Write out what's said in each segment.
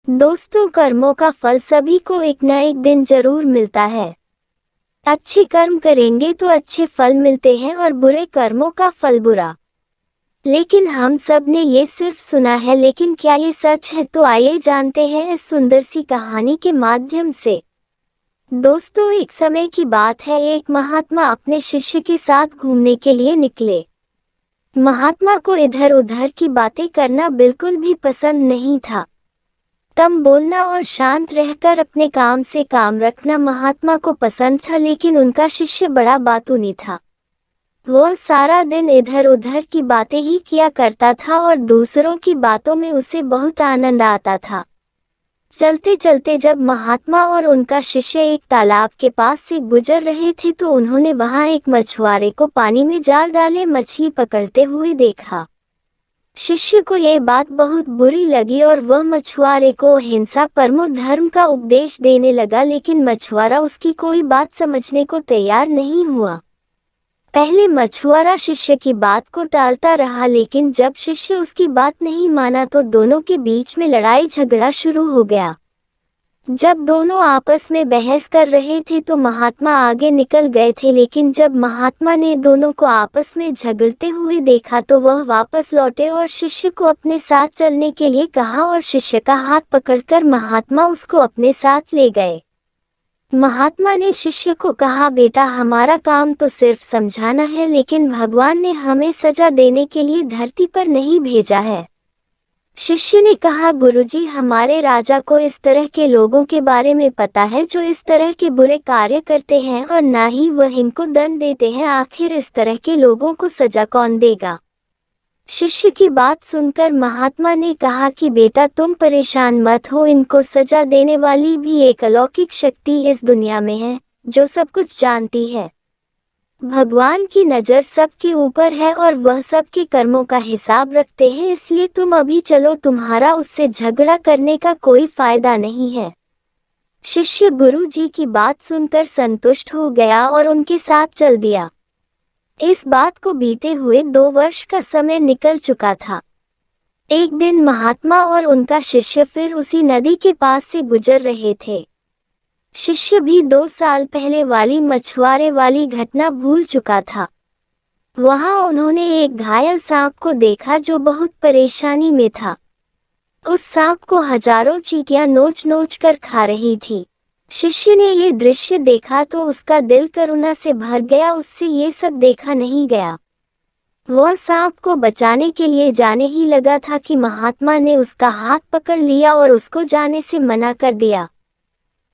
दोस्तों, कर्मों का फल सभी को एक न एक दिन जरूर मिलता है। अच्छे कर्म करेंगे तो अच्छे फल मिलते हैं और बुरे कर्मों का फल बुरा। लेकिन हम सब ने ये सिर्फ सुना है, लेकिन क्या ये सच है? तो आइए जानते हैं इस सुंदर सी कहानी के माध्यम से। दोस्तों, एक समय की बात है, एक महात्मा अपने शिष्य के साथ घूमने के लिए निकले। महात्मा को इधर उधर की बातें करना बिल्कुल भी पसंद नहीं था। कम बोलना और शांत रहकर अपने काम से काम रखना महात्मा को पसंद था, लेकिन उनका शिष्य बड़ा बातूनी था। वह सारा दिन इधर उधर की बातें ही किया करता था और दूसरों की बातों में उसे बहुत आनंद आता था। चलते चलते जब महात्मा और उनका शिष्य एक तालाब के पास से गुजर रहे थे तो उन्होंने वहां एक मछुआरे को पानी में जाल डाले मछली पकड़ते हुए देखा। शिष्य को यह बात बहुत बुरी लगी और वह मछुआरे को अहिंसा परमो धर्म का उपदेश देने लगा, लेकिन मछुआरा उसकी कोई बात समझने को तैयार नहीं हुआ। पहले मछुआरा शिष्य की बात को टालता रहा, लेकिन जब शिष्य उसकी बात नहीं माना तो दोनों के बीच में लड़ाई झगड़ा शुरू हो गया। जब दोनों आपस में बहस कर रहे थे तो महात्मा आगे निकल गए थे, लेकिन जब महात्मा ने दोनों को आपस में झगड़ते हुए देखा तो वह वापस लौटे और शिष्य को अपने साथ चलने के लिए कहा और शिष्य का हाथ पकड़कर महात्मा उसको अपने साथ ले गए। महात्मा ने शिष्य को कहा, बेटा, हमारा काम तो सिर्फ समझाना है, लेकिन भगवान ने हमें सजा देने के लिए धरती पर नहीं भेजा है। शिष्य ने कहा, गुरुजी, हमारे राजा को इस तरह के लोगों के बारे में पता है जो इस तरह के बुरे कार्य करते हैं और ना ही वह इनको दंड देते हैं। आखिर इस तरह के लोगों को सजा कौन देगा? शिष्य की बात सुनकर महात्मा ने कहा कि बेटा, तुम परेशान मत हो, इनको सजा देने वाली भी एक अलौकिक शक्ति इस दुनिया में है जो सब कुछ जानती है। भगवान की नज़र सबके ऊपर है और वह सबके कर्मों का हिसाब रखते हैं, इसलिए तुम अभी चलो, तुम्हारा उससे झगड़ा करने का कोई फायदा नहीं है। शिष्य गुरु जी की बात सुनकर संतुष्ट हो गया और उनके साथ चल दिया। इस बात को बीते हुए 2 वर्ष का समय निकल चुका था। एक दिन महात्मा और उनका शिष्य फिर उसी नदी के पास से गुजर रहे थे। शिष्य भी 2 साल पहले वाली मछुआरे वाली घटना भूल चुका था। वहां उन्होंने एक घायल सांप को देखा जो बहुत परेशानी में था। उस सांप को हजारों चींटियां नोच नोच कर खा रही थी। शिष्य ने ये दृश्य देखा तो उसका दिल करुणा से भर गया। उससे ये सब देखा नहीं गया। वह सांप को बचाने के लिए जाने ही लगा था कि महात्मा ने उसका हाथ पकड़ लिया और उसको जाने से मना कर दिया।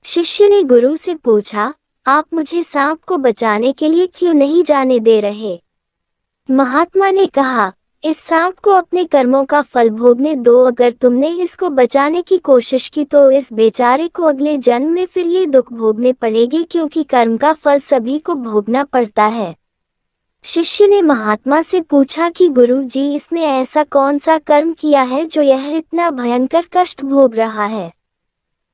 शिष्य ने गुरु से पूछा, आप मुझे सांप को बचाने के लिए क्यों नहीं जाने दे रहे? महात्मा ने कहा, इस सांप को अपने कर्मों का फल भोगने दो। अगर तुमने इसको बचाने की कोशिश की तो इस बेचारे को अगले जन्म में फिर ये दुख भोगने पड़ेगी, क्योंकि कर्म का फल सभी को भोगना पड़ता है। शिष्य ने महात्मा से पूछा कि गुरु जी, इसने ऐसा कौन सा कर्म किया है जो यह इतना भयंकर कष्ट भोग रहा है?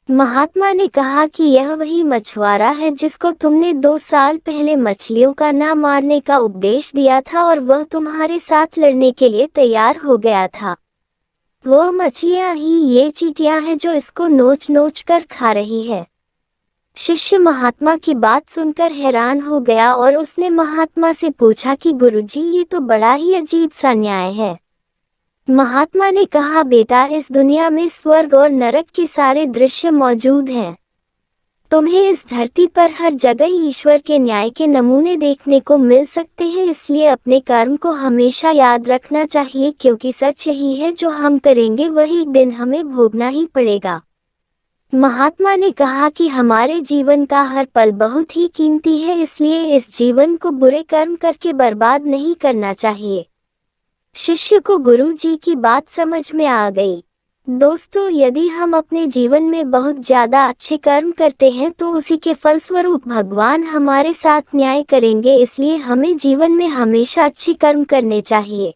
महात्मा ने कहा कि यह वही मछुआरा है जिसको तुमने 2 साल पहले मछलियों का ना मारने का उपदेश दिया था और वह तुम्हारे साथ लड़ने के लिए तैयार हो गया था। वह मछलियां ही ये चींटियां हैं जो इसको नोच नोच कर खा रही है। शिष्य महात्मा की बात सुनकर हैरान हो गया और उसने महात्मा से पूछा कि गुरुजी, ये तो बड़ा ही अजीब सा न्याय है। महात्मा ने कहा, बेटा, इस दुनिया में स्वर्ग और नरक के सारे दृश्य मौजूद हैं। तुम्हें इस धरती पर हर जगह ईश्वर के न्याय के नमूने देखने को मिल सकते हैं, इसलिए अपने कर्म को हमेशा याद रखना चाहिए, क्योंकि सच यही है, जो हम करेंगे वही एक दिन हमें भोगना ही पड़ेगा। महात्मा ने कहा कि हमारे जीवन का हर पल बहुत ही कीमती है, इसलिए इस जीवन को बुरे कर्म करके बर्बाद नहीं करना चाहिए। शिष्य को गुरु जी की बात समझ में आ गई। दोस्तों, यदि हम अपने जीवन में बहुत ज्यादा अच्छे कर्म करते हैं तो उसी के फलस्वरूप भगवान हमारे साथ न्याय करेंगे, इसलिए हमें जीवन में हमेशा अच्छे कर्म करने चाहिए।